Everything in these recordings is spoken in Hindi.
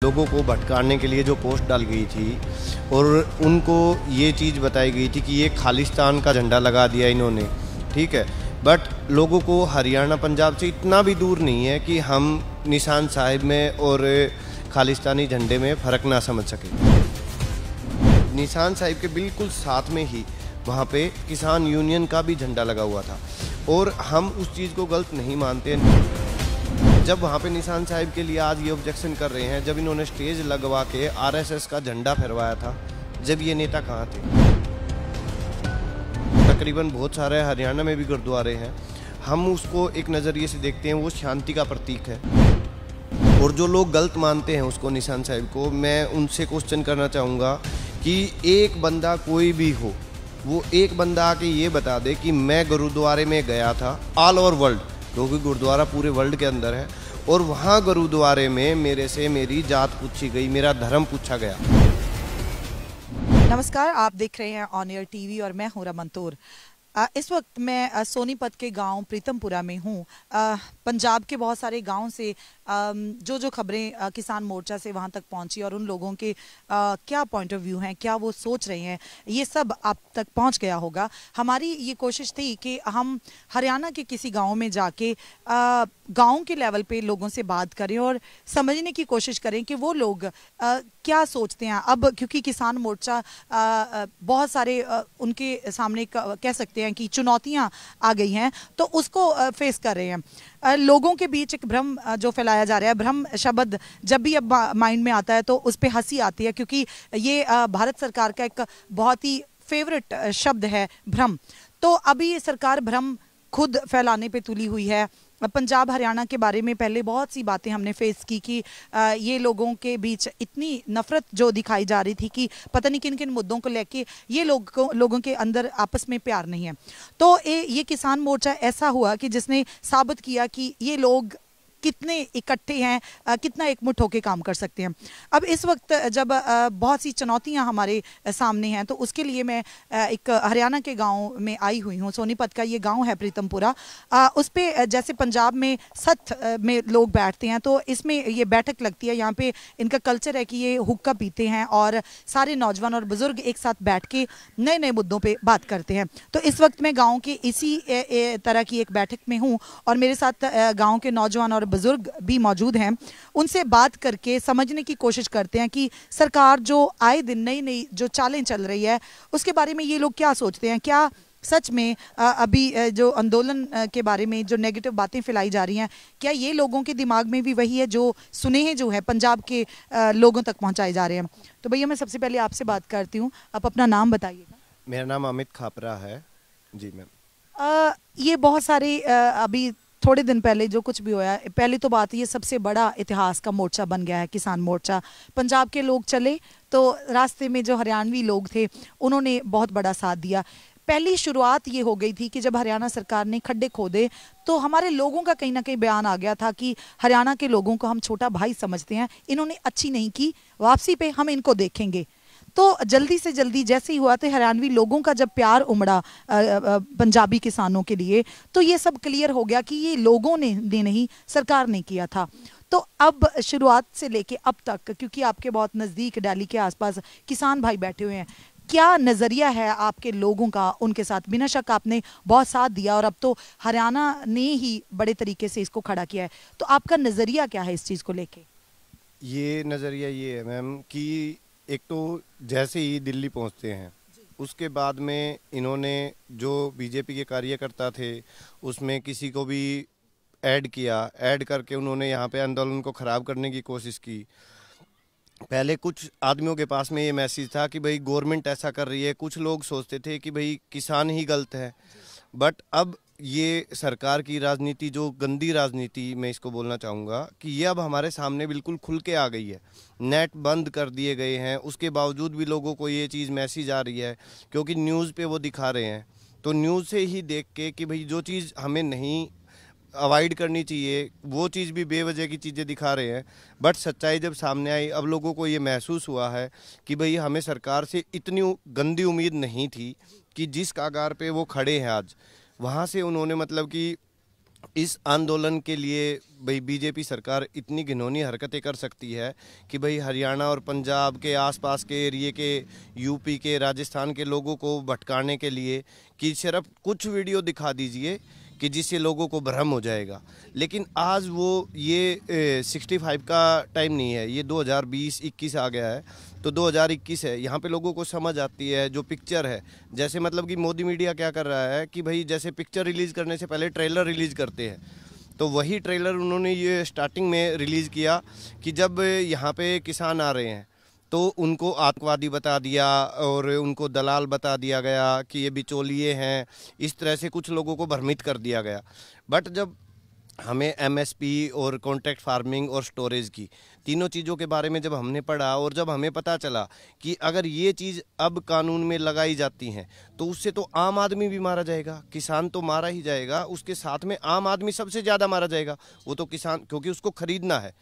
लोगों को भटकाने के लिए जो पोस्ट डाल गई थी और उनको ये चीज़ बताई गई थी कि ये खालिस्तान का झंडा लगा दिया इन्होंने, ठीक है। बट लोगों को हरियाणा पंजाब से इतना भी दूर नहीं है कि हम निशान साहिब में और खालिस्तानी झंडे में फ़र्क ना समझ सकें। निशान साहिब के बिल्कुल साथ में ही वहाँ पे किसान यूनियन का भी झंडा लगा हुआ था और हम उस चीज़ को गलत नहीं मानते। जब वहाँ पे निशान साहिब के लिए आज ये ऑब्जेक्शन कर रहे हैं, जब इन्होंने स्टेज लगवा के आरएसएस का झंडा फहरवाया था, जब ये नेता कहाँ थे? तकरीबन बहुत सारे हरियाणा में भी गुरुद्वारे हैं, हम उसको एक नज़रिए से देखते हैं वो शांति का प्रतीक है। और जो लोग गलत मानते हैं उसको, निशान साहिब को, मैं उनसे क्वेश्चन करना चाहूँगा कि एक बंदा कोई भी हो, वो एक बंदा आके ये बता दे कि मैं गुरुद्वारे में गया था, ऑल ओवर वर्ल्ड, क्योंकि गुरुद्वारा पूरे वर्ल्ड के अंदर है, और वहाँ गुरुद्वारे में मेरे से मेरी जात पूछी गई, मेरा धर्म पूछा गया। नमस्कार, आप देख रहे हैं ऑन एयर टीवी और मैं हूं रमन तौर। इस वक्त मैं सोनीपत के गांव प्रीतमपुरा में हूं। पंजाब के बहुत सारे गांव से जो खबरें किसान मोर्चा से वहां तक पहुंची और उन लोगों के क्या पॉइंट ऑफ व्यू हैं, क्या वो सोच रहे हैं, ये सब आप तक पहुंच गया होगा। हमारी ये कोशिश थी कि हम हरियाणा के किसी गांव में जाके गांव के लेवल पे लोगों से बात करें और समझने की कोशिश करें कि वो लोग क्या सोचते हैं। अब क्योंकि किसान मोर्चा बहुत सारे उनके सामने कह सकते हैं कि चुनौतियां आ गई हैं, तो उसको फेस कर रहे हैं। लोगों के बीच एक भ्रम जो फैलाया जा रहा है, भ्रम शब्द जब भी अब माइंड में आता है तो उस पर हंसी आती है, क्योंकि ये भारत सरकार का एक बहुत ही फेवरेट शब्द है, भ्रम। तो अभी सरकार भ्रम खुद फैलाने पे तुली हुई है। पंजाब हरियाणा के बारे में पहले बहुत सी बातें हमने फेस की कि ये लोगों के बीच इतनी नफरत जो दिखाई जा रही थी कि पता नहीं किन किन मुद्दों को लेके ये लोगों के अंदर आपस में प्यार नहीं है। तो ये किसान मोर्चा ऐसा हुआ कि जिसने साबित किया कि ये लोग कितने इकट्ठे हैं, कितना एकमुठ होकर काम कर सकते हैं। अब इस वक्त जब बहुत सी चुनौतियां हमारे सामने हैं, तो उसके लिए मैं एक हरियाणा के गांव में आई हुई हूं। सोनीपत का ये गांव है प्रीतमपुरा। उस पे जैसे पंजाब में सत्थ में लोग बैठते हैं, तो इसमें ये बैठक लगती है। यहाँ पे इनका कल्चर है कि ये हुक्का पीते हैं और सारे नौजवान और बुजुर्ग एक साथ बैठ के नए नए मुद्दों पर बात करते हैं। तो इस वक्त मैं गाँव के इसी तरह की एक बैठक में हूँ और मेरे साथ गाँव के नौजवान और बुजुर्ग भी मौजूद हैं। उनसे बात करके समझने की कोशिश करते हैं कि सरकार जो आए दिन नई नई जो चालें चल रही है उसके बारे में ये लोग क्या सोचते हैं। क्या सच में अभी जो आंदोलन के बारे में जो नेगेटिव बातें फैलाई जा रही हैं, क्या ये लोगों के दिमाग में भी वही है जो सुनेहे जो है पंजाब के लोगों तक पहुंचाए जा रहे हैं। तो भैया मैं सबसे पहले आपसे बात करती हूँ, आप अपना नाम बताइएगा। मेरा नाम अमित खापरा है जी मैम। ये बहुत सारे अभी थोड़े दिन पहले जो कुछ भी हुआ, पहली तो बात ये सबसे बड़ा इतिहास का मोर्चा बन गया है किसान मोर्चा। पंजाब के लोग चले तो रास्ते में जो हरियाणवी लोग थे उन्होंने बहुत बड़ा साथ दिया। पहली शुरुआत ये हो गई थी कि जब हरियाणा सरकार ने खड्डे खोदे तो हमारे लोगों का कहीं ना कहीं बयान आ गया था कि हरियाणा के लोगों को हम छोटा भाई समझते हैं, इन्होंने अच्छी नहीं की, वापसी पे हम इनको देखेंगे। तो जल्दी से जल्दी जैसे ही हुआ तो हरियाणवी लोगों का जब प्यार उमड़ा पंजाबी किसानों के लिए, तो ये सब क्लियर हो गया कि ये लोगों ने नहीं, सरकार ने किया था। तो अब शुरुआत से लेके अब तक, क्योंकि आपके बहुत नज़दीक दिल्ली के आसपास किसान भाई बैठे हुए हैं, क्या नज़रिया है आपके लोगों का उनके साथ? बिना शक आपने बहुत साथ दिया और अब तो हरियाणा ने ही बड़े तरीके से इसको खड़ा किया है, तो आपका नज़रिया क्या है इस चीज़ को लेके? ये नज़रिया ये है मैम कि एक तो जैसे ही दिल्ली पहुंचते हैं उसके बाद में इन्होंने जो बीजेपी के कार्यकर्ता थे उसमें किसी को भी ऐड किया, ऐड करके उन्होंने यहाँ पे आंदोलन को ख़राब करने की कोशिश की। पहले कुछ आदमियों के पास में ये मैसेज था कि भाई गवर्नमेंट ऐसा कर रही है, कुछ लोग सोचते थे कि भाई किसान ही गलत है। बट अब ये सरकार की राजनीति, जो गंदी राजनीति मैं इसको बोलना चाहूँगा, कि ये अब हमारे सामने बिल्कुल खुल के आ गई है। नेट बंद कर दिए गए हैं, उसके बावजूद भी लोगों को ये चीज़ मैसेज आ रही है, क्योंकि न्यूज़ पे वो दिखा रहे हैं। तो न्यूज़ से ही देख के कि भाई जो चीज़ हमें नहीं अवॉइड करनी चाहिए वो चीज़ भी बेवजह की चीज़ें दिखा रहे हैं। बट सच्चाई जब सामने आई, अब लोगों को ये महसूस हुआ है कि भाई हमें सरकार से इतनी गंदी उम्मीद नहीं थी कि जिस कागार पे वो खड़े हैं आज, वहाँ से उन्होंने मतलब कि इस आंदोलन के लिए भाई बीजेपी सरकार इतनी घिनौनी हरकतें कर सकती है कि भाई हरियाणा और पंजाब के आसपास के एरिए के, यूपी के, राजस्थान के लोगों को भटकाने के लिए कि सिर्फ कुछ वीडियो दिखा दीजिए कि जिससे लोगों को भ्रम हो जाएगा। लेकिन आज वो ये 65 का टाइम नहीं है, ये 2020-21 आ गया है। तो 2021 है, यहाँ पे लोगों को समझ आती है जो पिक्चर है। जैसे मतलब कि मोदी मीडिया क्या कर रहा है कि भाई जैसे पिक्चर रिलीज़ करने से पहले ट्रेलर रिलीज़ करते हैं, तो वही ट्रेलर उन्होंने ये स्टार्टिंग में रिलीज़ किया कि जब यहाँ पे किसान आ रहे हैं तो उनको आतंकवादी बता दिया और उनको दलाल बता दिया गया कि ये बिचौलिए हैं। इस तरह से कुछ लोगों को भ्रमित कर दिया गया। बट जब हमें एमएसपी और कॉन्ट्रैक्ट फार्मिंग और स्टोरेज की तीनों चीज़ों के बारे में जब हमने पढ़ा और जब हमें पता चला कि अगर ये चीज़ अब कानून में लगाई जाती हैं तो उससे तो आम आदमी भी मारा जाएगा, किसान तो मारा ही जाएगा, उसके साथ में आम आदमी सबसे ज़्यादा मारा जाएगा। वो तो किसान, क्योंकि उसको खरीदना है,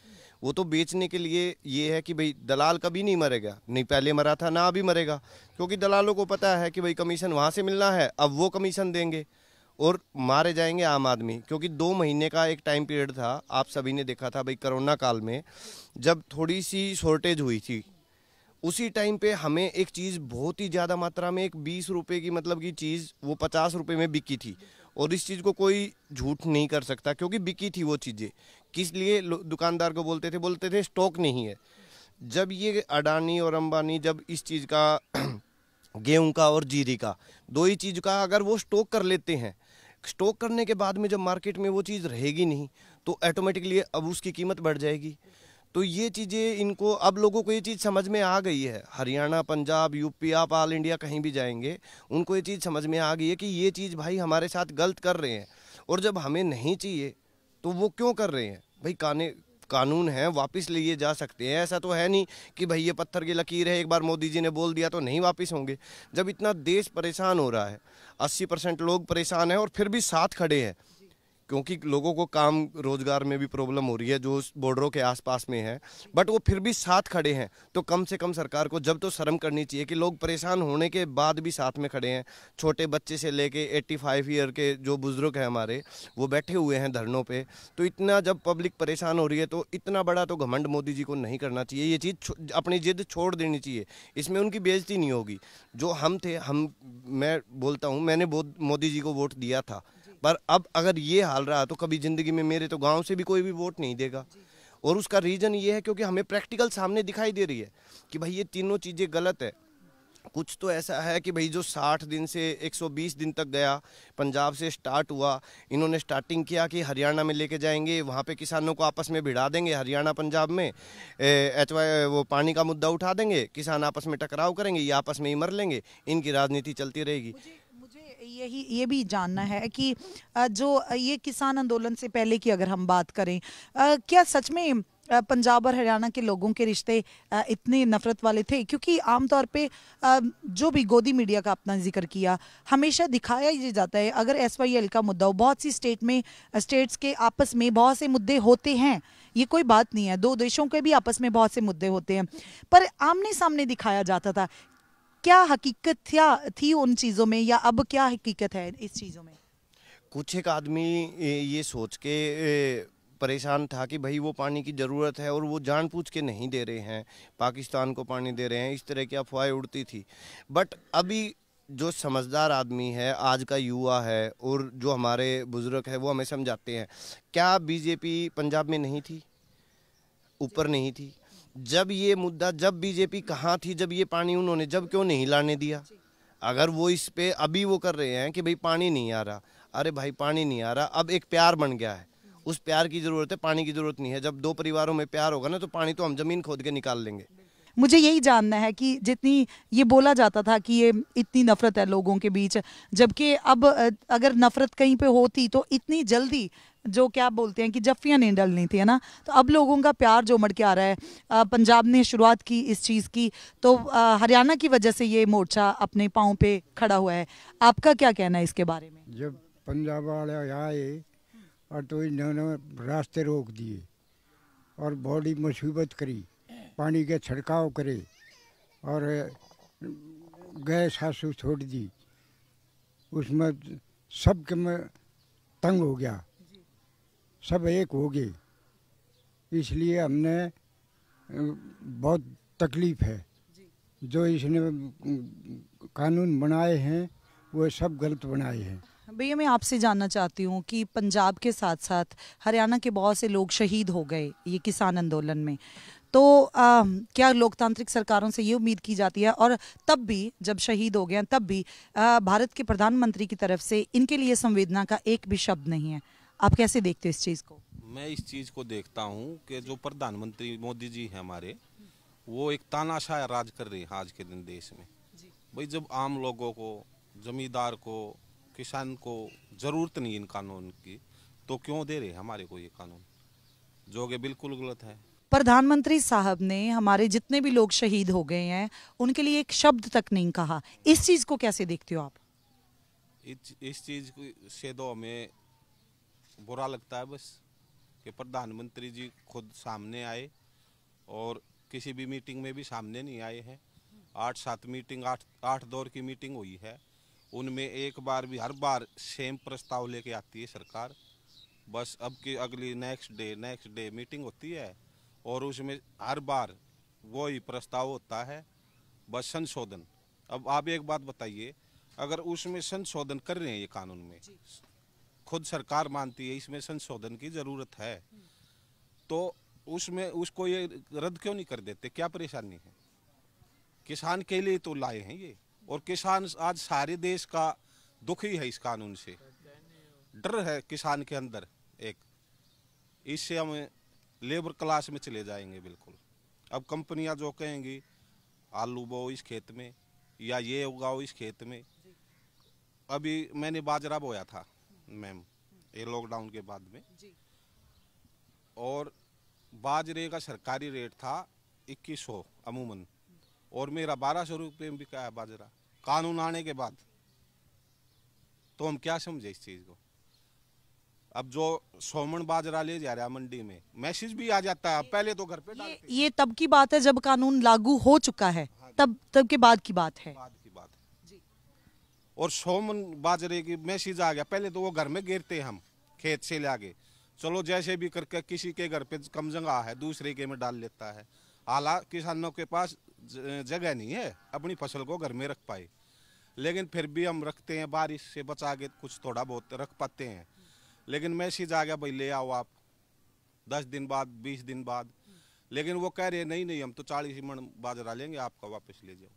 वो तो बेचने के लिए ये है कि भाई दलाल कभी नहीं मरेगा, नहीं पहले मरा था ना अभी मरेगा, क्योंकि दलालों को पता है कि भाई कमीशन वहाँ से मिलना है, अब वो कमीशन देंगे और मारे जाएंगे आम आदमी। क्योंकि 2 महीने का एक टाइम पीरियड था, आप सभी ने देखा था भाई कोरोना काल में जब थोड़ी सी शॉर्टेज हुई थी, उसी टाइम पे हमें एक चीज़ बहुत ही ज़्यादा मात्रा में, एक 20 रुपये की मतलब की चीज़ वो 50 रुपये में बिकी थी। और इस चीज़ को कोई झूठ नहीं कर सकता क्योंकि बिकी थी वो चीज़ें। किस लिए दुकानदार को बोलते थे स्टॉक नहीं है। जब ये अडानी और अंबानी जब इस चीज़ का गेहूं का और जीरी का, 2 ही चीज़ का अगर वो स्टॉक कर लेते हैं, स्टॉक करने के बाद में जब मार्केट में वो चीज़ रहेगी नहीं तो ऑटोमेटिकली अब उसकी कीमत बढ़ जाएगी। तो ये चीज़ें इनको, अब लोगों को ये चीज़ समझ में आ गई है। हरियाणा, पंजाब, यूपी, आप ऑल इंडिया कहीं भी जाएंगे उनको ये चीज़ समझ में आ गई है कि ये चीज़ भाई हमारे साथ गलत कर रहे हैं। और जब हमें नहीं चाहिए तो वो क्यों कर रहे हैं भाई? कानून है, वापस लिए जा सकते हैं। ऐसा तो है नहीं कि भाई ये पत्थर की लकीर है, एक बार मोदी जी ने बोल दिया तो नहीं वापस होंगे। जब इतना देश परेशान हो रहा है, 80% लोग परेशान हैं और फिर भी साथ खड़े हैं, क्योंकि लोगों को काम रोजगार में भी प्रॉब्लम हो रही है जो बॉर्डरों के आसपास में है, बट वो फिर भी साथ खड़े हैं। तो कम से कम सरकार को जब तो शर्म करनी चाहिए कि लोग परेशान होने के बाद भी साथ में खड़े हैं। छोटे बच्चे से लेके 85 ईयर के जो बुजुर्ग हैं हमारे, वो बैठे हुए हैं धरनों पे। तो इतना जब पब्लिक परेशान हो रही है तो इतना बड़ा तो घमंड मोदी जी को नहीं करना चाहिए। ये चीज़ अपनी जिद छोड़ देनी चाहिए, इसमें उनकी बेइज्जती नहीं होगी। जो हम थे, मैं बोलता हूँ, मैंने मोदी जी को वोट दिया था, पर अब अगर ये हाल रहा तो कभी ज़िंदगी में मेरे तो गांव से भी कोई भी वोट नहीं देगा। और उसका रीज़न ये है क्योंकि हमें प्रैक्टिकल सामने दिखाई दे रही है कि भाई ये तीनों चीज़ें गलत है। कुछ तो ऐसा है कि भाई जो 60 दिन से 120 दिन तक गया, पंजाब से स्टार्ट हुआ, इन्होंने स्टार्टिंग किया कि हरियाणा में लेके जाएंगे, वहाँ पे किसानों को आपस में भिड़ा देंगे, हरियाणा पंजाब में वो पानी का मुद्दा उठा देंगे, किसान आपस में टकराव करेंगे, ये आपस में ही मर लेंगे, इनकी राजनीति चलती रहेगी। मुझे ये भी जानना है कि जो ये किसान आंदोलन से पहले की अगर हम बात करें, क्या सच में पंजाब और हरियाणा के लोगों के रिश्ते इतने नफरत वाले थे? क्योंकि आमतौर पे जो भी गोदी मीडिया का अपना जिक्र किया, हमेशा दिखाया ये जाता है अगर SYL का मुद्दा हो, बहुत सी स्टेट्स के आपस में बहुत से मुद्दे होते हैं, ये कोई बात नहीं है, 2 देशों के भी आपस में बहुत से मुद्दे होते हैं, पर आमने सामने दिखाया जाता था। क्या हकीकत थी उन चीज़ों में, या अब क्या हकीकत है इस चीज़ों में? कुछ एक आदमी ये सोच के परेशान था कि भाई वो पानी की ज़रूरत है और वो जानबूझ के नहीं दे रहे हैं, पाकिस्तान को पानी दे रहे हैं, इस तरह की अफवाहें उड़ती थी। बट अभी जो समझदार आदमी है, आज का युवा है और जो हमारे बुजुर्ग है, वो हमें समझाते हैं। क्या बीजेपी पंजाब में नहीं थी, ऊपर नहीं थी? जब ये मुद्दा, जब बीजेपी कहाँ थी, जब ये पानी उन्होंने जब क्यों नहीं लाने दिया? अगर वो इस पे अभी वो कर रहे हैं कि भाई पानी नहीं आ रहा, अरे भाई पानी नहीं आ रहा, अब एक प्यार बन गया है, उस प्यार की ज़रूरत है, पानी की ज़रूरत नहीं है। जब 2 परिवारों में प्यार होगा ना तो पानी तो हम ज़मीन खोद के निकाल लेंगे। मुझे यही जानना है कि जितनी ये बोला जाता था कि ये इतनी नफरत है लोगों के बीच, जबकि अब अगर नफरत कहीं पे होती तो इतनी जल्दी, जो क्या बोलते हैं कि जफ्फियाँ नहीं डलनी थी, है ना? तो अब लोगों का प्यार जो उमड़ के आ रहा है, पंजाब ने शुरुआत की इस चीज़ की, तो हरियाणा की वजह से ये मोर्चा अपने पाँव पे खड़ा हुआ है। आपका क्या कहना है इसके बारे में? जब पंजाब वाले आए और तो इन्होंने रास्ते रोक दिए और बड़ी मुसीबत करी, पानी के छिड़काव करे और गैस हासू छोड़ दी, उसमें सब के में तंग हो गया सब एक हो गए। इसलिए हमने बहुत तकलीफ है। जो इसने कानून बनाए हैं वो सब गलत बनाए हैं। भैया मैं आपसे जानना चाहती हूँ कि पंजाब के साथ साथ हरियाणा के बहुत से लोग शहीद हो गए ये किसान आंदोलन में, तो क्या लोकतांत्रिक सरकारों से ये उम्मीद की जाती है, और तब भी जब शहीद हो गए हैं तब भी भारत के प्रधानमंत्री की तरफ से इनके लिए संवेदना का एक भी शब्द नहीं है, आप कैसे देखते हो इस चीज़ को? मैं इस चीज़ को देखता हूँ कि जो प्रधानमंत्री मोदी जी हैं हमारे, वो एक तानाशाह राज कर रहे हैं आज के दिन देश में। भाई जब आम लोगों को, जमींदार को, किसान को ज़रूरत नहीं इन कानून की, तो क्यों दे रहे हैं हमारे को ये कानून, जो कि बिल्कुल गलत है। प्रधानमंत्री साहब ने हमारे जितने भी लोग शहीद हो गए हैं उनके लिए एक शब्द तक नहीं कहा, इस चीज़ को कैसे देखते हो आप? इस चीज़ से तो हमें बुरा लगता है बस कि प्रधानमंत्री जी खुद सामने आए, और किसी भी मीटिंग में भी सामने नहीं आए हैं। 8-7 मीटिंग, 8 दौर की मीटिंग हुई है, उनमें एक बार भी, हर बार सेम प्रस्ताव लेके आती है सरकार। बस अब की अगली नेक्स्ट डे मीटिंग होती है, और उसमें हर बार वही प्रस्ताव होता है, बस संशोधन। अब आप एक बात बताइए, अगर उसमें संशोधन कर रहे हैं ये कानून में, खुद सरकार मानती है इसमें संशोधन की ज़रूरत है, तो उसमें उसको ये रद्द क्यों नहीं कर देते? क्या परेशानी है? किसान के लिए तो लाए हैं ये, और किसान आज सारे देश का दुखी है इस कानून से। डर है किसान के अंदर एक, इससे हम लेबर क्लास में चले जाएंगे बिल्कुल। अब कंपनियां जो कहेंगी आलू बोओ इस खेत में, या ये उगाओ इस खेत में। अभी मैंने बाजरा बोया था मैम, ये लॉकडाउन के बाद में, और बाजरे का सरकारी रेट था 2100 अमूमन, और मेरा 1200 रुपये में बिका है बाजरा कानून आने के बाद। तो हम क्या समझे इस चीज़ को? अब जो 100 मन बाजरा ले जा रहा है मंडी में, मैसेज भी आ जाता है, पहले तो घर पे डालते। ये तब की बात है जब कानून लागू हो चुका है, तब के बाद की बात है। और 100 मन बाजरे की मैसेज आ गया, पहले तो वो घर में गिरते हम खेत से लाके, चलो जैसे भी करके किसी के घर पे कम जगह है दूसरे के में डाल लेता है। हालांकि किसानों के पास जगह नहीं है अपनी फसल को घर में रख पाए, लेकिन फिर भी हम रखते हैं, बारिश से बचा के कुछ थोड़ा बहुत रख पाते हैं। लेकिन मैसेज आ गया, भाई ले आओ आप 10 दिन बाद, 20 दिन बाद। लेकिन वो कह रहे नहीं हम तो 40 मन बाजरा लेंगे, आपका वापस ले जाओ।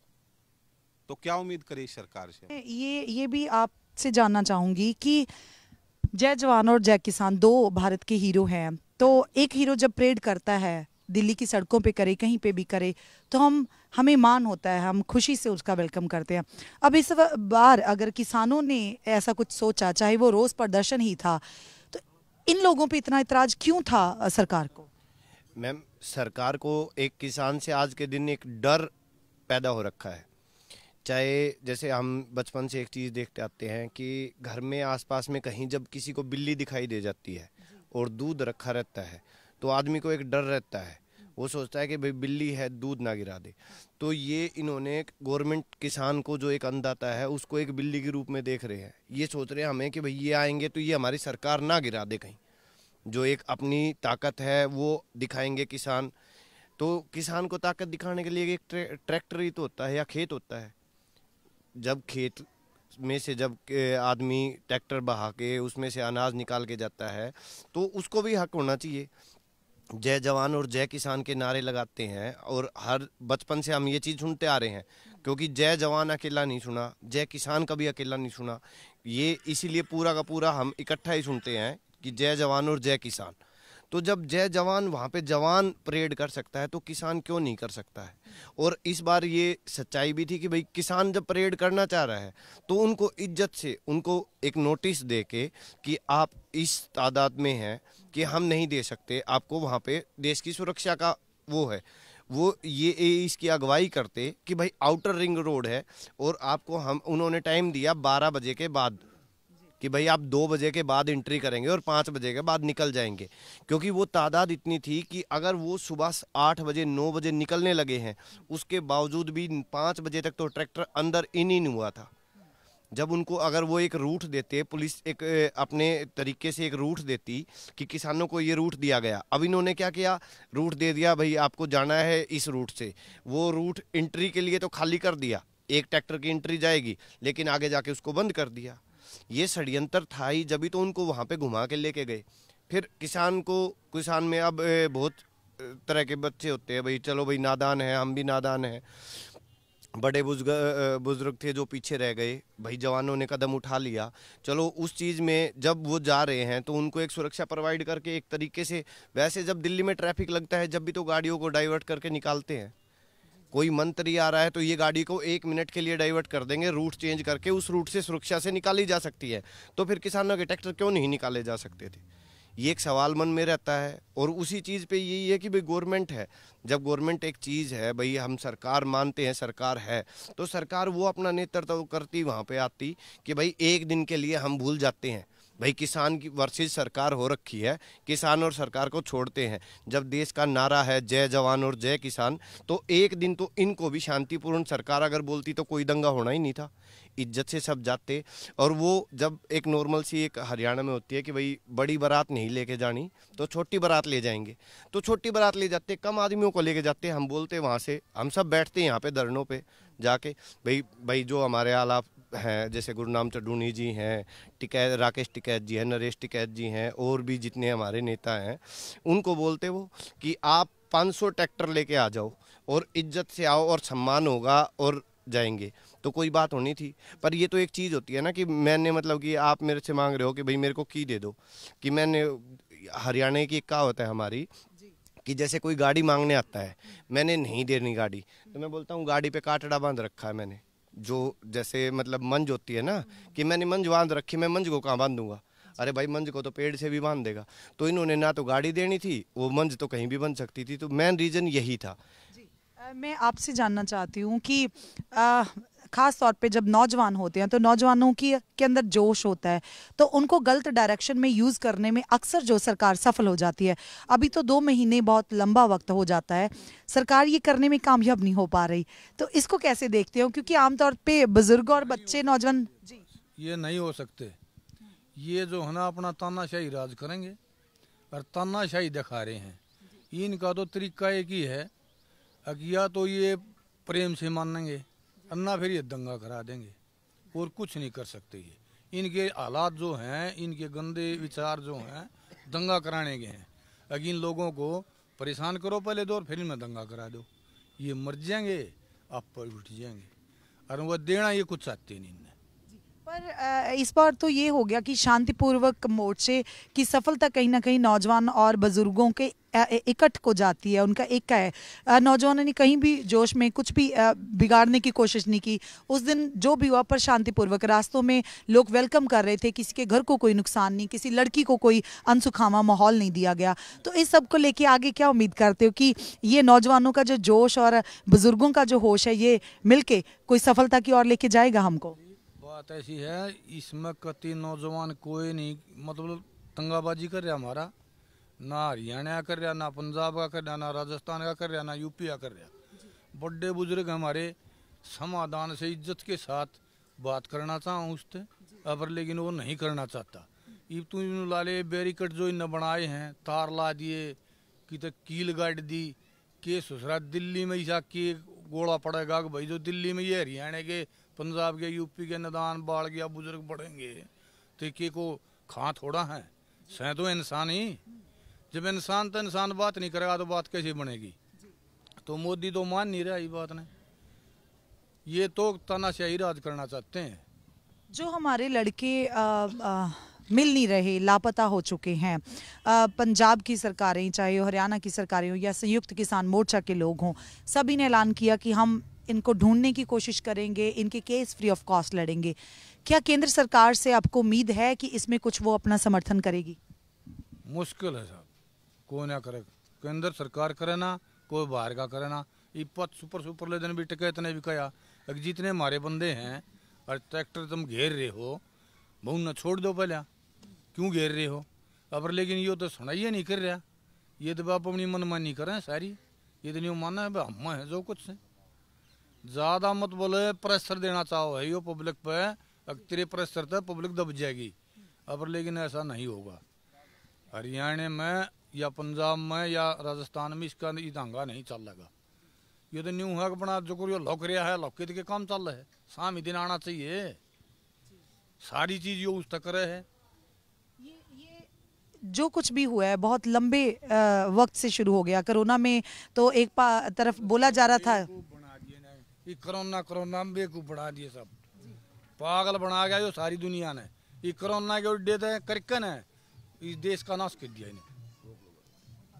तो क्या उम्मीद करें इस सरकार से? ये भी आपसे जानना चाहूंगी कि जय जवान और जय किसान दो भारत के हीरो हैं, तो एक हीरो जब परेड करता है, दिल्ली की सड़कों पे करे, कहीं पे भी करे, तो हमें मान होता है, हम खुशी से उसका वेलकम करते हैं। अब इस बार अगर किसानों ने ऐसा कुछ सोचा, चाहे वो रोज प्रदर्शन ही था, तो इन लोगों पे इतना इतराज क्यों था सरकार को? मैम, सरकार को एक किसान से आज के दिन एक डर पैदा हो रखा है। चाहे जैसे हम बचपन से एक चीज़ देखते आते हैं कि घर में आसपास में कहीं जब किसी को बिल्ली दिखाई दे जाती है और दूध रखा रहता है, तो आदमी को एक डर रहता है, वो सोचता है कि भाई बिल्ली है दूध ना गिरा दे। तो ये इन्होंने गवर्नमेंट किसान को जो एक अन्नदाता है उसको एक बिल्ली के रूप में देख रहे हैं। ये सोच रहे हैं हमें कि भाई ये आएंगे तो ये हमारी सरकार ना गिरा दे कहीं, जो एक अपनी ताकत है वो दिखाएंगे किसान। तो किसान को ताकत दिखाने के लिए एक ट्रैक्टर ही तो होता है या खेत होता है। जब खेत में से जब आदमी ट्रैक्टर बहा के उसमें से अनाज निकाल के जाता है तो उसको भी हक होना चाहिए। जय जवान और जय किसान के नारे लगाते हैं, और हर बचपन से हम ये चीज़ सुनते आ रहे हैं, क्योंकि जय जवान अकेला नहीं सुना, जय किसान कभी अकेला नहीं सुना। ये इसीलिए पूरा का पूरा हम इकट्ठा ही सुनते हैं कि जय जवान और जय किसान। तो जब जय जवान वहाँ पे जवान परेड कर सकता है तो किसान क्यों नहीं कर सकता है? और इस बार ये सच्चाई भी थी कि भाई किसान जब परेड करना चाह रहा है तो उनको इज्जत से उनको एक नोटिस दे के कि आप इस तादाद में हैं कि हम नहीं दे सकते आपको, वहाँ पे देश की सुरक्षा का वो है, वो ये इसकी अगुवाई करते कि भाई आउटर रिंग रोड है और आपको हम उन्होंने टाइम दिया 12 बजे के बाद कि भाई आप 2 बजे के बाद एंट्री करेंगे और 5 बजे के बाद निकल जाएंगे, क्योंकि वो तादाद इतनी थी कि अगर वो सुबह 8 बजे 9 बजे निकलने लगे हैं उसके बावजूद भी 5 बजे तक तो ट्रैक्टर अंदर इन ही नहीं हुआ था। जब उनको अगर वो एक रूट देते, पुलिस एक अपने तरीके से एक रूट देती कि किसानों को ये रूट दिया गया। अब इन्होंने क्या किया, रूट दे दिया, भाई आपको जाना है इस रूट से, वो रूट एंट्री के लिए तो खाली कर दिया, एक ट्रैक्टर की एंट्री जाएगी, लेकिन आगे जाके उसको बंद कर दिया। ये षड्यंत्र था ही, जब तो उनको वहाँ पे घुमा के लेके गए। फिर किसान में अब बहुत तरह के बच्चे होते हैं, भाई चलो भाई नादान है, हम भी नादान हैं, बड़े बुजुर्ग थे जो पीछे रह गए, भाई जवानों ने कदम उठा लिया। चलो उस चीज़ में जब वो जा रहे हैं तो उनको एक सुरक्षा प्रोवाइड करके एक तरीके से, वैसे जब दिल्ली में ट्रैफिक लगता है जब भी तो गाड़ियों को डाइवर्ट करके निकालते हैं। कोई मंत्री आ रहा है तो ये गाड़ी को 1 मिनट के लिए डाइवर्ट कर देंगे, रूट चेंज करके उस रूट से सुरक्षा से निकाली जा सकती है। तो फिर किसानों के ट्रैक्टर क्यों नहीं निकाले जा सकते थे? ये एक सवाल मन में रहता है। और उसी चीज़ पे यही है कि भाई गवर्नमेंट है, जब गवर्नमेंट एक चीज़ है, भाई हम सरकार मानते हैं, सरकार है, तो सरकार वो अपना नेतृत्व करती वहाँ पे आती कि भाई एक दिन के लिए हम भूल जाते हैं, भाई किसान की वर्सेस सरकार हो रखी है, किसान और सरकार को छोड़ते हैं। जब देश का नारा है जय जवान और जय किसान, तो एक दिन तो इनको भी शांतिपूर्ण सरकार अगर बोलती तो कोई दंगा होना ही नहीं था, इज्जत से सब जाते। और वो जब एक नॉर्मल सी एक हरियाणा में होती है कि भाई बड़ी बारात नहीं लेके जानी तो छोटी बारात ले जाएंगे, तो छोटी बारात ले जाते, कम आदमियों को लेके जाते। हम बोलते वहाँ से, हम सब बैठते हैं यहाँ पे धरनों पे जाके, भाई जो हमारे आलाप हैं, जैसे गुरनाम चड्डूनी जी हैं, राकेश टिकैत जी हैं, नरेश टिकैत जी हैं, और भी जितने हमारे नेता हैं, उनको बोलते वो कि आप 500 ट्रैक्टर लेके आ जाओ और इज्जत से आओ और सम्मान होगा और जाएंगे, तो कोई बात होनी थी। पर ये तो एक चीज़ होती है ना कि मैंने मतलब कि आप मेरे से मांग रहे हो कि भाई मेरे को की दे दो, कि मैंने हरियाणा की कहावत है हमारी कि जैसे कोई गाड़ी मांगने आता है, मैंने नहीं देनी गाड़ी, तो मैं बोलता हूँ गाड़ी पे काटड़ा बांध रखा है मैंने, जो जैसे मतलब मंज होती है ना कि मैंने मंज बांध रखी, मैं मंज को कहाँ बांधूंगा? अरे भाई मंज को तो पेड़ से भी बांध देगा। तो इन्होंने ना तो गाड़ी देनी थी, वो मंज तो कहीं भी बन सकती थी। तो मेन रीज़न यही था। मैं आपसे जानना चाहती हूँ कि खास तौर पे जब नौजवान होते हैं तो नौजवानों के अंदर जोश होता है, तो उनको गलत डायरेक्शन में यूज़ करने में अक्सर जो सरकार सफल हो जाती है। अभी तो 2 महीने बहुत लंबा वक्त हो जाता है, सरकार ये करने में कामयाब नहीं हो पा रही, तो इसको कैसे देखते हो? क्योंकि आमतौर पे बुजुर्ग और बच्चे नौजवान जी ये नहीं हो सकते, ये जो है ना अपना तानाशाही राज करेंगे और तानाशाही दिखा रहे हैं। इनका तो तरीका एक ही है, या तो ये प्रेम से मानेंगे अन्ना फिर ये दंगा करा देंगे, और कुछ नहीं कर सकते। ये इनके हालात जो हैं, इनके गंदे विचार जो हैं दंगा कराने के हैं। अगर इन लोगों को परेशान करो पहले दो और फिर इनमें दंगा करा दो, ये मर जाएंगे, आप पर उठ जाएंगे, और वह देना ये कुछ चाहते नहीं। पर इस बार तो ये हो गया कि शांतिपूर्वक मोर्चे की सफलता कहीं ना कहीं नौजवान और बुजुर्गों के इकट्ठ को जाती है, उनका एक का है। नौजवानों ने कहीं भी जोश में कुछ भी बिगाड़ने की कोशिश नहीं की। उस दिन जो भी हुआ पर शांतिपूर्वक रास्तों में लोग वेलकम कर रहे थे, किसी के घर को कोई नुकसान नहीं, किसी लड़की को कोई अनसुखावा माहौल नहीं दिया गया। तो इस सब को लेके आगे क्या उम्मीद करते हो कि ये नौजवानों का जो जोश और बुजुर्गों का जो होश है ये मिलके कोई सफलता की ओर लेके जाएगा हमको? बात ऐसी है, इसमें कति नौजवान कोई नहीं मतलब दंगाबाजी कर रहा, हमारा ना हरियाणा कर रहा, ना पंजाब का कर रहा, ना राजस्थान का कर रहा, ना यूपी का कर रहा। बड़े बुजुर्ग हमारे समाधान से इज्जत के साथ बात करना चाहूँ उससे, अब लेकिन वो नहीं करना चाहता। ये तुम लाले बैरिकेड जो इन बनाए हैं, तार ला दिए कि तो कील गाड़ दी के ससुरा दिल्ली में ऐसा के गोला पड़ेगा कि भाई जो दिल्ली में ये हरियाणा के पंजाब के यूपी के निदान बाढ़ गया बुजुर्ग बढ़ेंगे तो के को खा थोड़ा है, सह तो इंसान ही। जब इंसान तो इंसान बात नहीं करेगा तो बात कैसे बनेगी? तो मोदी तो मान नहीं रहा ये बात ने, ये तो तानाशाही राज करना चाहते हैं। जो हमारे लड़के मिल नहीं रहे, लापता हो चुके हैं, पंजाब की सरकारें चाहे हरियाणा की सरकारें हो या संयुक्त किसान मोर्चा के लोग हों, सभी ने ऐलान किया कि हम इनको ढूंढने की कोशिश करेंगे, इनके केस फ्री ऑफ कॉस्ट लड़ेंगे। क्या केंद्र सरकार से आपको उम्मीद है कि इसमें कुछ वो अपना समर्थन करेगी? मुश्किल है साहब, कोई ना करे, केंद्र सरकार करे ना कोई बाहर का करे ना। ये सुपर ले दिन भी टिके इतने भी कहा, जितने हमारे बंदे हैं और ट्रैक्टर तुम घेर रहे हो, बहु न छोड़ दो पहले, क्यों घेर रहे हो? अब लेकिन ये तो सुनाइए नहीं कर रहा, ये तो आप अपनी मनमानी करें सारी, ये तो नहीं मानना है हम है जो कुछ से ज़्यादा मत बोले, प्रेशर देना चाहो है यो पब्लिक पे, तेरे प्रेशर तक पब्लिक दब जाएगी। अब लेकिन ऐसा नहीं होगा। हरियाणा में या पंजाब में या राजस्थान में इसका दंगा नहीं चलेगा। ये तो न्यू है अपना जो कोई लौक रहा है, लौके के काम चल रहा है, शाम ही दिन आना चाहिए। सारी चीज यो उस तक है। ये जो कुछ भी हुआ है बहुत लंबे वक्त से शुरू हो गया। कोरोना में तो एक तरफ बोला जा रहा था ये कोरोना में बेवकूफ बना दिए, सब पागल बना गया जो सारी दुनिया ने। ये कोरोना के उड्डे थे करकन है, इस देश का नाश कर दिया इन्हें।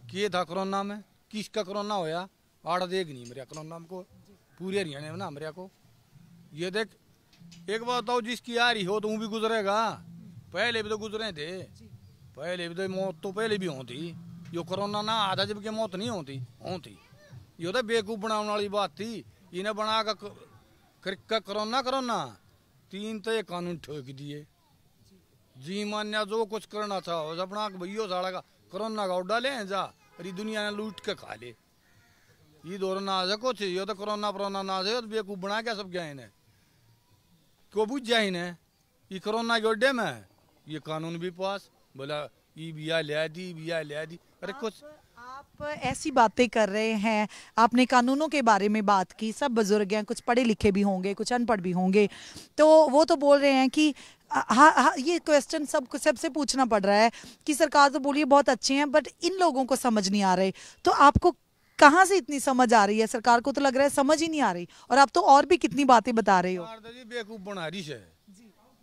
किए था कोरोना में, किसका कोरोना होया आड़ देख नहीं मेरे कोरोना को, पूरे हरियाणा में ना मेरे को। ये देख एक बात बताओ, जिसकी आ रही हो तो वो भी गुजरेगा। पहले भी तो गुजरे थे, पहले भी तो मौत तो पहले भी होती। यो कोरोना ना आधा जबकि मौत नहीं होती। यो तो बेवकूफ बनाने वाली बात थी। इन्हें बना का कोरोना 3 तो ये कानून ठोक दिए। जी मान्या जो कुछ करना था अपना भैया साड़ा का कोरोना का उड़ा ले जा, अरे दुनिया ने लूट के खा ले। ये दौर ना आ कुछ, ये तो कोरोना ना आ बेवकूफ बना क्या सब गए इन्हें को बुझ जाए इन्हें। ये कोरोना के उड्डे में ये कानून भी पास बोला, ये बिया ले दी। अरे कुछ आप ऐसी बातें कर रहे हैं। आपने कानूनों के बारे में बात की, सब बुजुर्ग हैं, कुछ पढ़े लिखे भी होंगे, कुछ अनपढ़ भी होंगे, तो वो तो बोल रहे हैं कि हाँ, ये क्वेश्चन सबसे पूछना पड़ रहा है कि सरकार तो बोलिए बहुत अच्छे हैं, बट इन लोगों को समझ नहीं आ रहे। तो आपको कहाँ से इतनी समझ आ रही है? सरकार को तो लग रहा है समझ ही नहीं आ रही, और आप तो और भी कितनी बातें बता रहे हो। बेवकूफ बना रही है,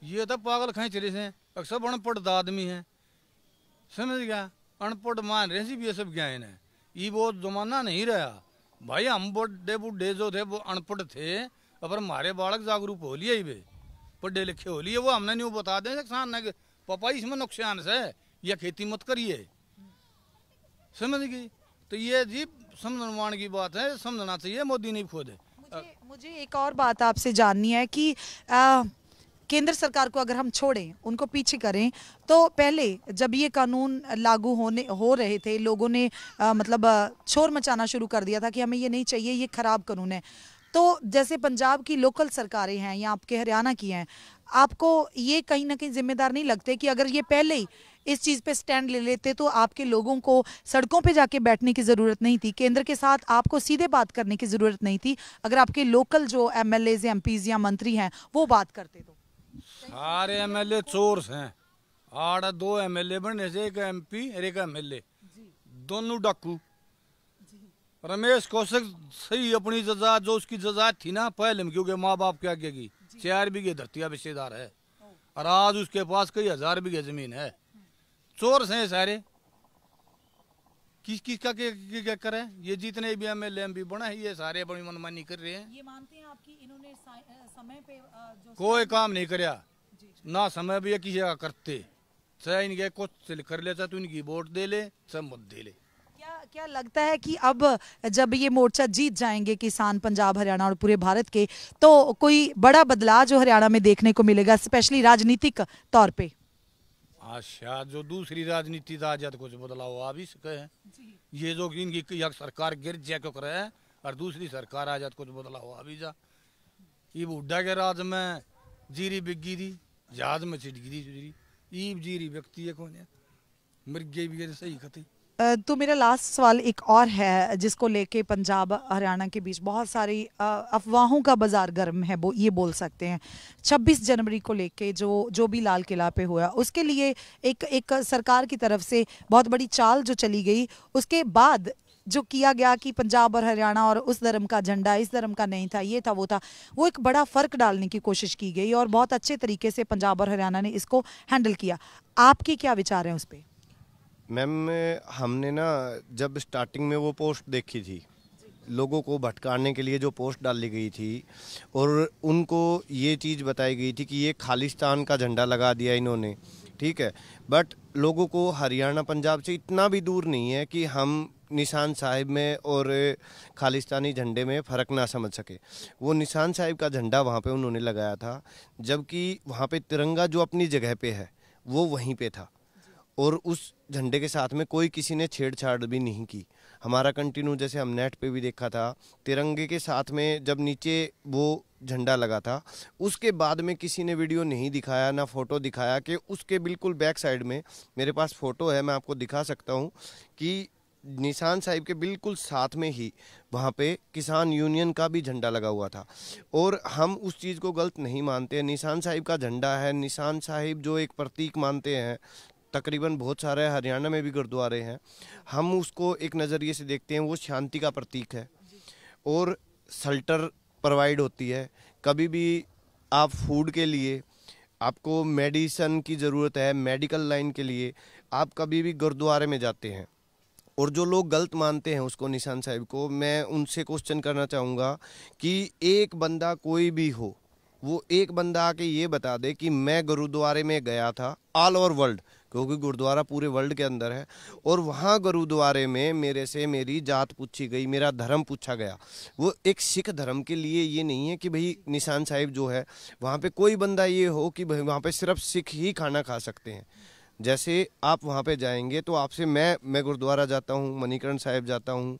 ये तो पागल खींच रहे हैं। अक्सर अनपढ़ आदमी है, समझ गया, अनपढ़ मान रहे भी ये सब ज्ञान है। ये वो जमाना नहीं रहा भाई। हम बड़े बूढ़े जो थे वो अनपढ़ थे, अब हमारे बालक जागरूक हो लिए वे, पढ़े लिखे हो लिए। वो हमने नहीं बता दें किसान ने पापा इसमें नुकसान से या खेती मत करिए, समझ गई। तो ये जी समझवान की बात है, समझना चाहिए, मोदी नहीं खोदे। मुझे एक और बात आपसे जाननी है कि केंद्र सरकार को अगर हम छोड़ें, उनको पीछे करें, तो पहले जब ये कानून लागू हो रहे थे, लोगों ने मतलब शोर मचाना शुरू कर दिया था कि हमें ये नहीं चाहिए, ये खराब कानून है। तो जैसे पंजाब की लोकल सरकारें हैं या आपके हरियाणा की हैं, आपको ये कहीं ना कहीं जिम्मेदार नहीं लगते कि अगर ये पहले ही इस चीज़ पे स्टैंड ले लेते तो आपके लोगों को सड़कों पे जाके बैठने की ज़रूरत नहीं थी, केंद्र के साथ आपको सीधे बात करने की ज़रूरत नहीं थी, अगर आपके लोकल जो MLAs या MPs या मंत्री हैं वो बात करते तो? सारे MLA चोर हैं। 2 MLA बने से, एक MP और एक MLA, दोनों डाकू। रमेश कौशिक सही अपनी जजा जो उसकी जजा थी ना पहले, क्योंकि माँ बाप के आगे की 4 बीघे धरतिया रिश्तेदार है, और आज उसके पास कई 1000 बीघे जमीन है। चोर हैं सारे। किस का क्या करे? ये जितने भी MLA MP बना है ये सारे बड़ी मनमानी कर रहे हैं। ये मानते हैं आपकी इन्होंने समय पे जो कोई काम नहीं कराया ना, समय भी किसी का करते, चाहे इनके कुछ कर ले, चाहे तो इनकी वोट दे ले, सब मत दे ले। क्या लगता है कि अब जब ये मोर्चा जीत जाएंगे किसान पंजाब हरियाणा और पूरे भारत के, तो कोई बड़ा बदलाव जो हरियाणा में देखने को मिलेगा, स्पेशली राजनीतिक तौर पे? शायद जो दूसरी राजनीति आ जाए तो कुछ बदलाव आ भी सके है। ये जो इनकी सरकार गिर जाए क्यों करे है, और दूसरी सरकार आ जाए तो कुछ बदलाव आ भी जा। ये बुढ़ा के राज में जीरी बिग्गी थी, जहाज में छिटकी थी, ये जीरी व्यक्ति है कौन है, मर गई भी सही कथी। तो मेरा लास्ट सवाल एक और है, जिसको लेके पंजाब हरियाणा के बीच बहुत सारी अफवाहों का बाजार गर्म है, ये बोल सकते हैं। 26 जनवरी को लेके जो भी लाल किला पे हुआ, उसके लिए एक सरकार की तरफ से बहुत बड़ी चाल जो चली गई, उसके बाद जो किया गया कि पंजाब और हरियाणा और उस धर्म का झंडा इस धर्म का नहीं था, ये था वो था, वो एक बड़ा फर्क डालने की कोशिश की गई और बहुत अच्छे तरीके से पंजाब और हरियाणा ने इसको हैंडल किया। आपके क्या विचार हैं उस पर? मैम, हमने ना जब स्टार्टिंग में वो पोस्ट देखी थी, लोगों को भटकाने के लिए जो पोस्ट डाली गई थी और उनको ये चीज़ बताई गई थी कि ये खालिस्तान का झंडा लगा दिया इन्होंने, ठीक है। बट लोगों को हरियाणा पंजाब से इतना भी दूर नहीं है कि हम निशान साहिब में और खालिस्तानी झंडे में फ़र्क ना समझ सके। वो निशान साहिब का झंडा वहाँ पे उन्होंने लगाया था, जबकि वहाँ पे तिरंगा जो अपनी जगह पे है वो वहीं पे था, और उस झंडे के साथ में कोई किसी ने छेड़छाड़ भी नहीं की। हमारा कंटिन्यू, जैसे हम नेट पे भी देखा था, तिरंगे के साथ में जब नीचे वो झंडा लगा था। उसके बाद में किसी ने वीडियो नहीं दिखाया, ना फोटो दिखाया कि उसके बिल्कुल बैक साइड में, मेरे पास फोटो है, मैं आपको दिखा सकता हूँ कि निशान साहिब के बिल्कुल साथ में ही वहाँ पे किसान यूनियन का भी झंडा लगा हुआ था। और हम उस चीज़ को गलत नहीं मानते। निशान साहिब का झंडा है, निशान साहिब जो एक प्रतीक मानते हैं, तकरीबन बहुत सारे हरियाणा में भी गुरुद्वारे हैं, हम उसको एक नज़रिए से देखते हैं, वो शांति का प्रतीक है। और शेल्टर प्रोवाइड होती है, कभी भी आप फूड के लिए, आपको मेडिसन की ज़रूरत है, मेडिकल लाइन के लिए आप कभी भी गुरुद्वारे में जाते हैं। और जो लोग गलत मानते हैं उसको, निशान साहिब को, मैं उनसे क्वेश्चन करना चाहूँगा कि एक बंदा कोई भी हो, वो एक बंदा आके ये बता दे कि मैं गुरुद्वारे में गया था, ऑल ओवर वर्ल्ड, क्योंकि गुरुद्वारा पूरे वर्ल्ड के अंदर है, और वहाँ गुरुद्वारे में मेरे से मेरी जात पूछी गई, मेरा धर्म पूछा गया। वो एक सिख धर्म के लिए ये नहीं है कि भाई निशान साहिब जो है वहाँ पे कोई बंदा ये हो कि भाई वहाँ पे सिर्फ सिख ही खाना खा सकते हैं। जैसे आप वहाँ पे जाएंगे तो आपसे मैं गुरुद्वारा जाता हूँ, मणिकरण साहिब जाता हूँ,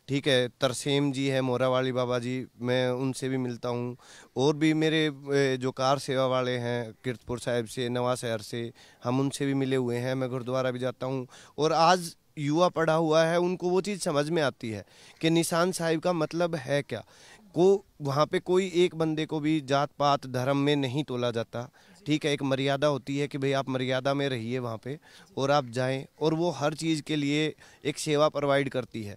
ठीक है, तरसेम जी है, मोरावाली बाबा जी, मैं उनसे भी मिलता हूँ। और भी मेरे जो कार सेवा वाले हैं कीरतपुर साहिब से, नवा शहर से, हम उनसे भी मिले हुए हैं। मैं गुरुद्वारा भी जाता हूँ। और आज युवा पढ़ा हुआ है, उनको वो चीज़ समझ में आती है कि निशान साहिब का मतलब है क्या। को वहाँ पे कोई एक बंदे को भी जात पात धर्म में नहीं तोला जाता, ठीक है। एक मर्यादा होती है कि भाई आप मर्यादा में रहिए वहाँ पे और आप जाएं, और वो हर चीज़ के लिए एक सेवा प्रोवाइड करती है।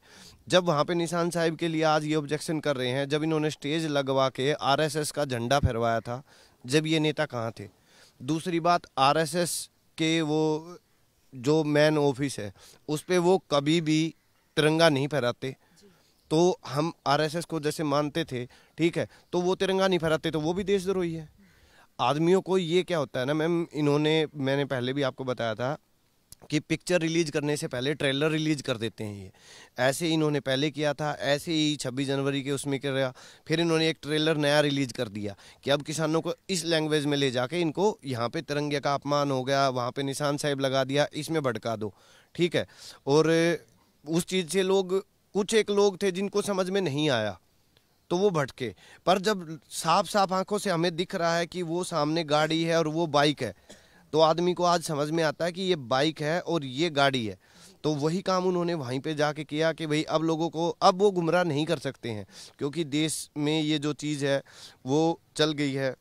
जब वहाँ पे निशान साहिब के लिए आज ये ऑब्जेक्शन कर रहे हैं, जब इन्होंने स्टेज लगवा के आरएसएस का झंडा फहरवाया था, जब ये नेता कहाँ थे। दूसरी बात, आरएसएस के वो जो मेन ऑफिस है उस पे वो कभी भी तिरंगा नहीं फहराते। तो हम आरएसएस को जैसे मानते थे, ठीक है, तो वो तिरंगा नहीं फहराते, तो वो भी देशद्रोही है। आदमियों को ये क्या होता है ना मैम, मैंने पहले भी आपको बताया था कि पिक्चर रिलीज करने से पहले ट्रेलर रिलीज कर देते हैं। ये ऐसे इन्होंने पहले किया था, ऐसे ही 26 जनवरी के उसमें किया, फिर इन्होंने एक ट्रेलर नया रिलीज कर दिया कि अब किसानों को इस लैंग्वेज में ले जाके इनको यहाँ पे तिरंगे का अपमान हो गया, वहाँ पे निशान साहिब लगा दिया, इसमें भड़का दो, ठीक है। और उस चीज़ से लोग, कुछ एक लोग थे जिनको समझ में नहीं आया तो वो भटके। पर जब साफ साफ आंखों से हमें दिख रहा है कि वो सामने गाड़ी है और वो बाइक है, तो आदमी को आज समझ में आता है कि ये बाइक है और ये गाड़ी है। तो वही काम उन्होंने वहीं पे जाके किया कि भाई अब लोगों को, अब वो गुमराह नहीं कर सकते हैं, क्योंकि देश में ये जो चीज़ है वो चल गई है।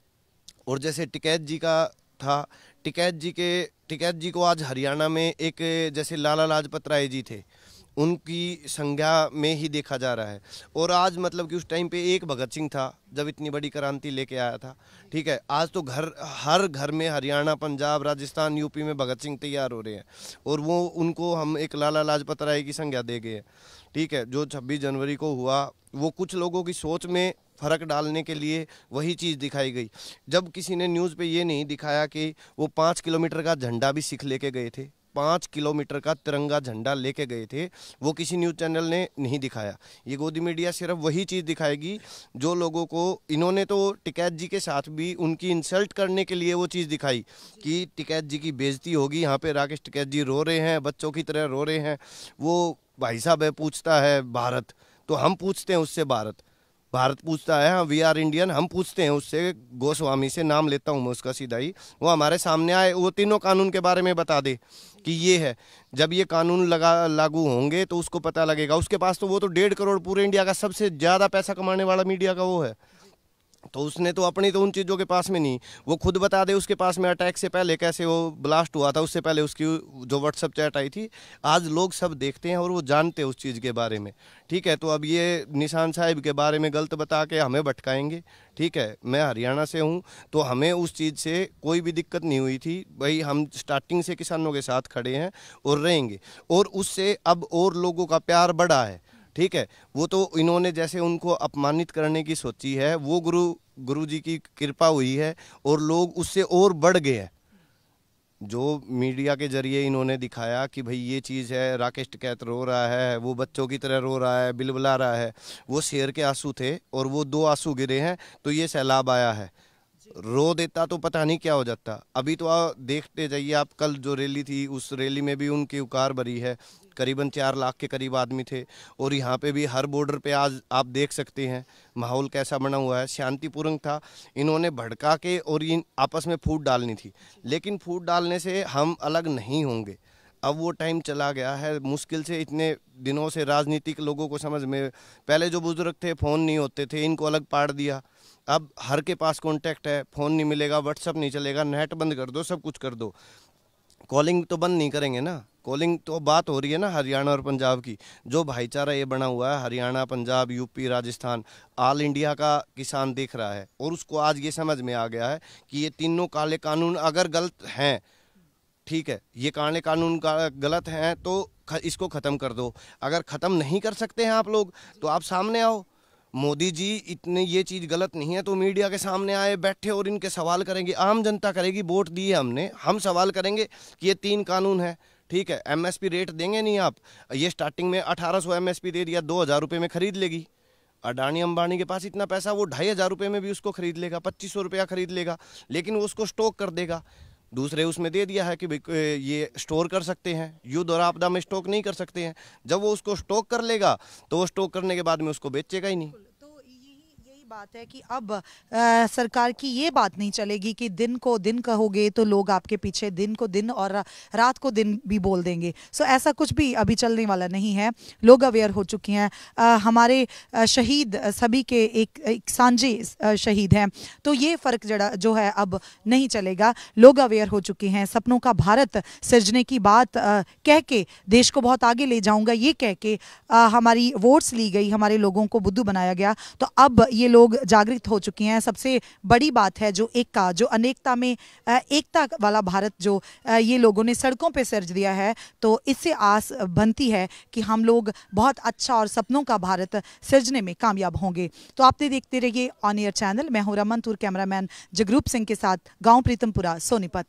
और जैसे टिकैत जी का था, टिकैत जी को आज हरियाणा में एक, जैसे लाला लाजपत राय जी थे, उनकी संज्ञा में ही देखा जा रहा है। और आज मतलब कि उस टाइम पे एक भगत सिंह था जब इतनी बड़ी क्रांति लेके आया था, ठीक है। आज तो हर घर में हरियाणा, पंजाब, राजस्थान, यूपी में भगत सिंह तैयार हो रहे हैं, और वो उनको हम एक लाला लाजपत राय की संज्ञा दे गए, ठीक है। जो 26 जनवरी को हुआ, वो कुछ लोगों की सोच में फ़र्क डालने के लिए वही चीज़ दिखाई गई। जब किसी ने न्यूज़ पे ये नहीं दिखाया कि वो 5 किलोमीटर का झंडा भी सिख लेके गए थे, 5 किलोमीटर का तिरंगा झंडा लेके गए थे, वो किसी न्यूज़ चैनल ने नहीं दिखाया। ये गोदी मीडिया सिर्फ वही चीज़ दिखाएगी जो लोगों को, इन्होंने तो टिकैत जी के साथ भी उनकी इंसल्ट करने के लिए वो चीज़ दिखाई कि टिकैत जी की बेइज्जती होगी। यहाँ पे राकेश टिकैत जी रो रहे हैं, बच्चों की तरह रो रहे हैं। वो भाई साहब है, पूछता है भारत, तो हम पूछते हैं उससे भारत पूछता है, हाँ वी आर इंडियन, हम पूछते हैं उससे, गोस्वामी से, नाम लेता हूँ मैं उसका सीधा ही, वो हमारे सामने आए, वो तीनों कानून के बारे में बता दे कि ये है। जब ये कानून लागू होंगे तो उसको पता लगेगा। उसके पास तो वो तो 1.5 करोड़, पूरे इंडिया का सबसे ज़्यादा पैसा कमाने वाला मीडिया का वो है, तो उसने तो अपनी तो उन चीज़ों के पास में नहीं, वो खुद बता दे उसके पास में अटैक से पहले कैसे वो ब्लास्ट हुआ था, उससे पहले उसकी जो व्हाट्सएप चैट आई थी। आज लोग सब देखते हैं और वो जानते हैं उस चीज़ के बारे में, ठीक है। तो अब ये निशान साहिब के बारे में गलत बता के हमें भटकाएंगे, ठीक है। मैं हरियाणा से हूँ, तो हमें उस चीज़ से कोई भी दिक्कत नहीं हुई थी भाई, हम स्टार्टिंग से किसानों के साथ खड़े हैं और रहेंगे। और उससे अब और लोगों का प्यार बढ़ा है, ठीक है। वो तो इन्होंने जैसे उनको अपमानित करने की सोची है, वो गुरु जी की कृपा हुई है और लोग उससे और बढ़ गए हैं। जो मीडिया के जरिए इन्होंने दिखाया कि भाई ये चीज़ है, राकेश टिकैत रो रहा है, वो बच्चों की तरह रो रहा है, बिलबिला रहा है, वो शेर के आंसू थे और वो 2 आंसू गिरे हैं तो ये सैलाब आया है। रो देता तो पता नहीं क्या हो जाता। अभी तो देखते जाइए आप, कल जो रैली थी उस रैली में भी उनकी उकार भरी है, करीबन 4 लाख के करीब आदमी थे। और यहाँ पे भी हर बॉर्डर पे आज आप देख सकते हैं माहौल कैसा बना हुआ है, शांतिपूर्ण था। इन्होंने भड़का के और इन आपस में फूट डालनी थी, लेकिन फूट डालने से हम अलग नहीं होंगे। अब वो टाइम चला गया है। मुश्किल से इतने दिनों से राजनीतिक लोगों को समझ में, पहले जो बुजुर्ग थे फ़ोन नहीं होते थे, इनको अलग पाड़ दिया। अब हर के पास कॉन्टैक्ट है, फ़ोन नहीं मिलेगा, व्हाट्सअप नहीं चलेगा, नेट बंद कर दो, सब कुछ कर दो। कॉलिंग तो बंद नहीं करेंगे ना, कॉलिंग तो बात हो रही है ना हरियाणा और पंजाब की। जो भाईचारा ये बना हुआ है Haryana, Punjab, UP, Rajasthan, all India का किसान देख रहा है। और उसको आज ये समझ में आ गया है कि ये तीनों काले कानून अगर गलत हैं, ठीक है, ये काले कानून का गलत हैं तो इसको ख़त्म कर दो। अगर ख़त्म नहीं कर सकते हैं आप लोग तो आप सामने आओ। मोदी जी इतने ये चीज़ गलत नहीं है तो मीडिया के सामने आए, बैठे और इनके सवाल करेंगे। आम जनता करेगी, वोट दिए हमने, हम सवाल करेंगे कि ये 3 कानून है, ठीक है। एमएसपी रेट देंगे नहीं आप, ये स्टार्टिंग में 1800 एमएसपी दे दिया, 2000 रुपये में खरीद लेगी। अडानी अंबानी के पास इतना पैसा, वो 2500 रुपये में भी उसको खरीद लेगा, 2500 रुपया खरीद लेगा, लेकिन वो उसको स्टॉक कर देगा। दूसरे उसमें दे दिया है कि ये स्टोर कर सकते हैं, युद्ध और आपदा में स्टॉक नहीं कर सकते हैं। जब वो उसको स्टॉक कर लेगा तो वो स्टॉक करने के बाद में उसको बेचेगा ही नहीं। तो यही बात है कि अब सरकार की ये बात नहीं चलेगी कि दिन को दिन कहोगे तो लोग आपके पीछे दिन को दिन और रात को दिन भी बोल देंगे। सो ऐसा कुछ भी अभी चलने वाला नहीं है। लोग अवेयर हो चुके हैं। हमारे शहीद सभी के एक सांझे शहीद हैं, तो ये फ़र्क जो है अब नहीं चलेगा। लोग अवेयर हो चुके हैं। सपनों का भारत सृजने की बात कह के देश को बहुत आगे ले जाऊंगा ये कह के हमारी वोट्स ली गई, हमारे लोगों को बुद्धू बनाया गया। तो अब ये लोग जागृत हो चुके हैं। सबसे बड़ी बात है जो जो अनेकता में एकता वाला भारत जो ये लोगों ने सड़कों पे सर्ज दिया है, तो इससे आस बनती है कि हम लोग बहुत अच्छा और सपनों का भारत सृजने में कामयाब होंगे। तो आपने देखते रहिए ऑन एयर चैनल। मैं हूं रमन तूर, कैमरामैन जगरूप सिंह के साथ गांव प्रीतमपुरा, सोनीपत।